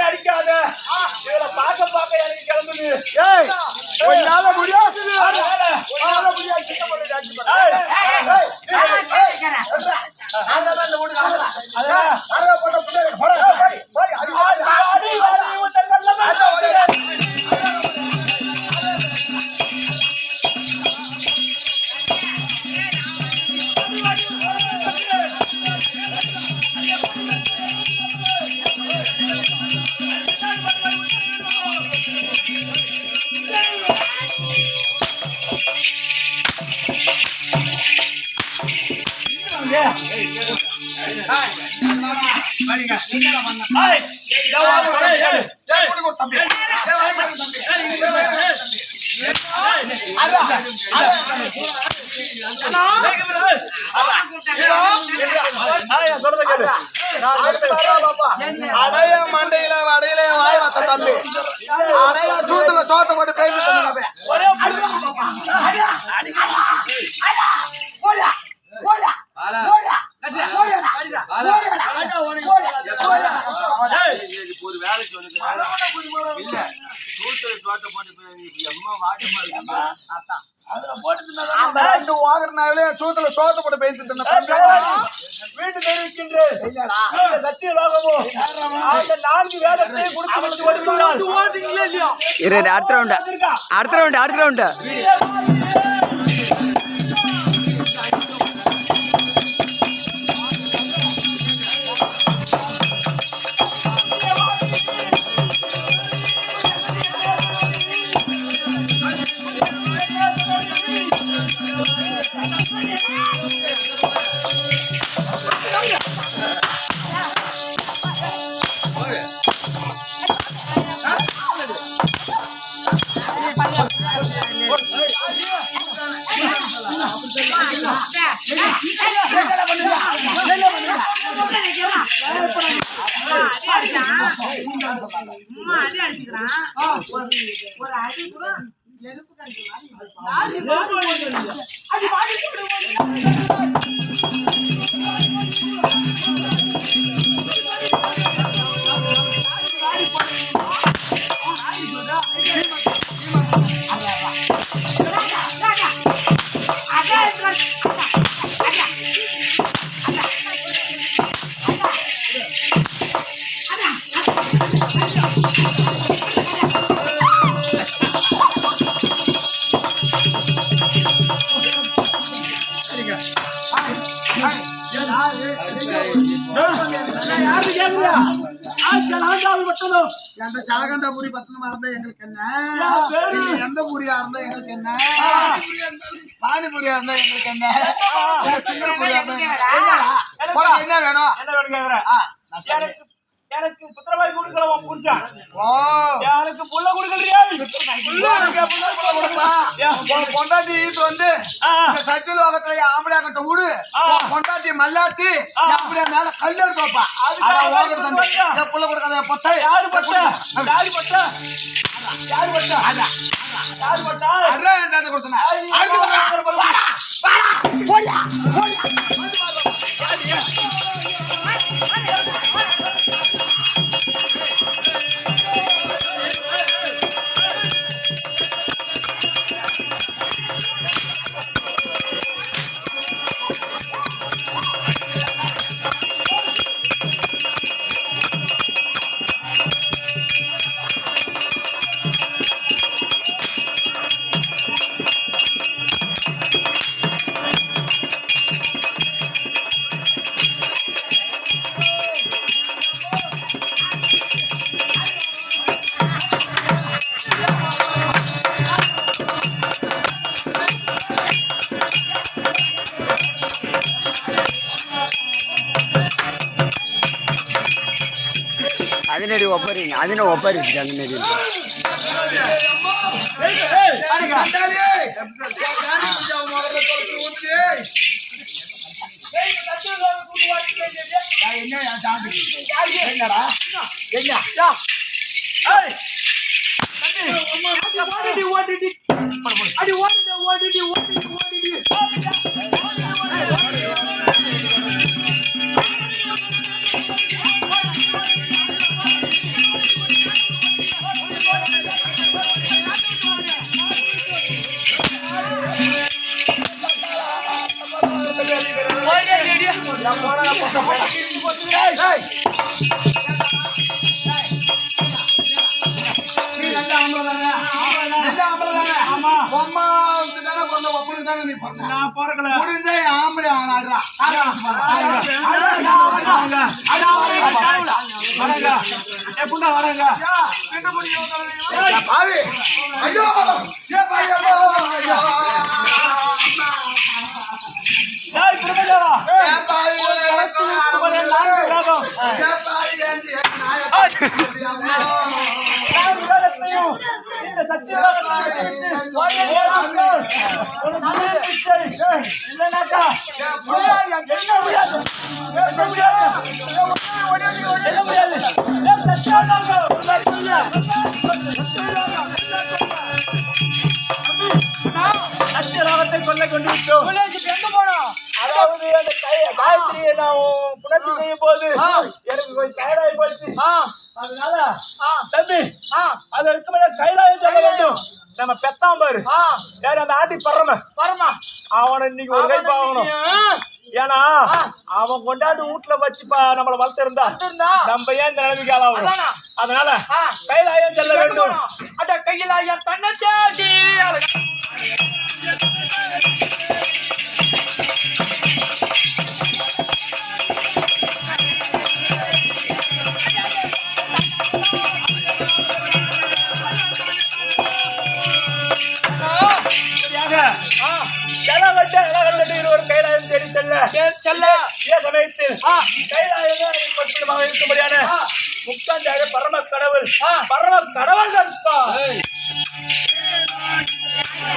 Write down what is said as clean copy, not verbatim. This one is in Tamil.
அடிக்காத பாக்க எனக்கு கிளம்புது அடைய மண்டையில அடையில வாய் வத்த தம்பி அடைய சூத்துல சோத்த போட்டு பேசி ஒரு வேலை சொல்லுங்க இல்ல சூத்துல சோத்த போட்டு எம்மா வாட்டமா இருக்குமா சூத்துல சோத்த போட்டு பேசிட்டு வீட்டு தெரிவிக்கின்றேன் சத்திய லாபமோ அந்த 4 வேதத்தை கொடுத்து அடுத்த ரவுண்ட் எந்த சலகண்டாபுரி பட்டணமா இருந்தா எங்களுக்கு என்ன எந்த பூரியா இருந்தா எங்களுக்கு என்ன பானிபூரியா இருந்தா எங்களுக்கு என்ன திங்கரபூரியா இருந்தா என்ன வேணும் எனக்கு புத்திரவாய் கொடுக்கலாம் புருஷன் எனக்கு புள்ள கொடுக்கறியா பொண்டாட்டி ஈத்து வந்து சத்தியலோகத்துல ஆம்படியா கட்ட விடு பொண்டாட்டி மல்லாத்தி அப்படியே மேல கல் எடுத்து வைப்பா புள்ள கொடுக்காத பொட்டை யாரு பட்டா யாரு பட்டா யாரு பட்டா யாரு பட்டா அதான் என் தாண்ட கொடுத்தன ಅದನ್ನ ಒಬ್ಬರಿಗೆ ಅದನ್ನ என்னடா என்ன அடி ஓடுது ஓடுது ஓடுது ஓடுது நீ நல்ல ஆம்பளை தானே? நல்ல ஆம்பளை தானே? அம்மாவுக்கு தானே பிறந்த, ஒப்பனுக்கு தானே நீ பிறந்த? நான் பிறக்கல முடிஞ்சா என் ஆம்பளை ஆனாடுறா. பாவி. ஐயோ ஏ பாவி, ஐயோ, ஐயோ. ஏ பாவி, ஏ பாவி, ஏஞ்சி, கொள்ளை கொண்டு விட்டோம். அதாவது அந்த காயத்ரியை நான் புணர்ச்சி செய்யும் போது எனக்கு கொஞ்சம் டயர்டாகி போச்சு. அதனால தம்பி அது இருக்க கைலாயம் சொல்ல வேண்டும். நம்ம பெத்தாம் பாரு யாரு அந்த ஆட்டி பரம அவனை இன்னைக்கு ஒரு கை பாகணும். ஏன்னா அவன் கொண்டாந்து வீட்டுல வச்சு நம்மள வளர்த்திருந்தா நம்ம ஏன் இந்த நிலைமைக்கு ஆளாகணும். அதனால கைலாயம் செல்ல வேண்டும். கைலாயம் தன்னச்சாட்டி இருவர் கைலாயம் தேடி செல்ல சமயத்தில் கைலாயம் இருக்கும்படியான முக்காந்தாய பரம கடவுள்